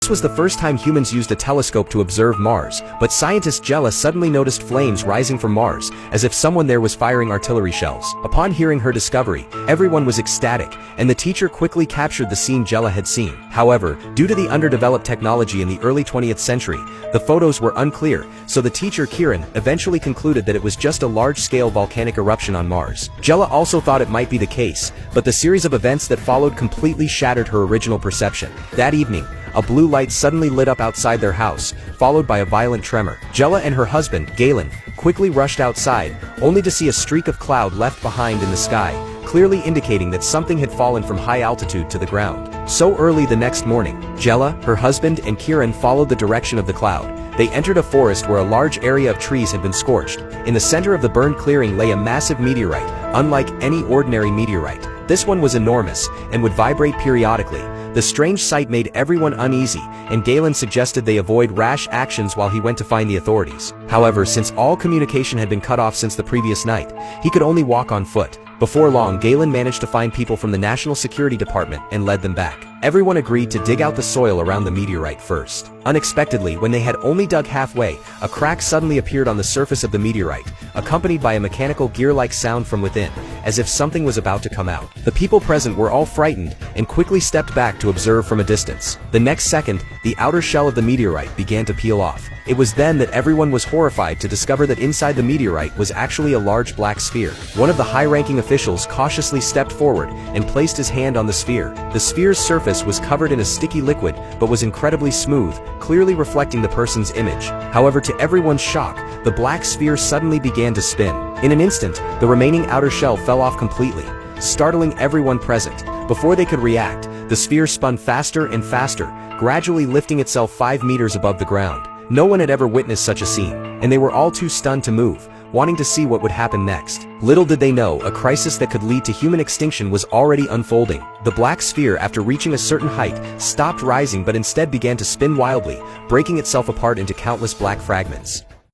This was the first time humans used a telescope to observe Mars, but scientist Jella suddenly noticed flames rising from Mars, as if someone there was firing artillery shells. Upon hearing her discovery, everyone was ecstatic, and the teacher quickly captured the scene Jella had seen. However, due to the underdeveloped technology in the early 20th century, the photos were unclear, so the teacher Kieran eventually concluded that it was just a large-scale volcanic eruption on Mars. Jella also thought it might be the case, but the series of events that followed completely shattered her original perception. That evening, a blue light suddenly lit up outside their house, followed by a violent tremor. Jella and her husband, Galen, quickly rushed outside, only to see a streak of cloud left behind in the sky, clearly indicating that something had fallen from high altitude to the ground. So early the next morning, Jella, her husband, and Kieran followed the direction of the cloud. They entered a forest where a large area of trees had been scorched. In the center of the burned clearing lay a massive meteorite, unlike any ordinary meteorite. This one was enormous, and would vibrate periodically. The strange sight made everyone uneasy, and Galen suggested they avoid rash actions while he went to find the authorities. However, since all communication had been cut off since the previous night, he could only walk on foot. Before long, Galen managed to find people from the National Security Department and led them back. Everyone agreed to dig out the soil around the meteorite first. Unexpectedly, when they had only dug halfway, a crack suddenly appeared on the surface of the meteorite, accompanied by a mechanical gear-like sound from within, as if something was about to come out. The people present were all frightened and quickly stepped back to observe from a distance. The next second, the outer shell of the meteorite began to peel off. It was then that everyone was horrified to discover that inside the meteorite was actually a large black sphere. One of the high-ranking officials cautiously stepped forward and placed his hand on the sphere. The sphere's surface was covered in a sticky liquid, but was incredibly smooth, clearly reflecting the person's image. However, to everyone's shock, the black sphere suddenly began to spin. In an instant, the remaining outer shell fell off completely, startling everyone present. Before they could react, the sphere spun faster and faster, gradually lifting itself 5 meters above the ground. No one had ever witnessed such a scene, and they were all too stunned to move, wanting to see what would happen next. Little did they know, a crisis that could lead to human extinction was already unfolding. The black sphere, after reaching a certain height, stopped rising but instead began to spin wildly, breaking itself apart into countless black fragments.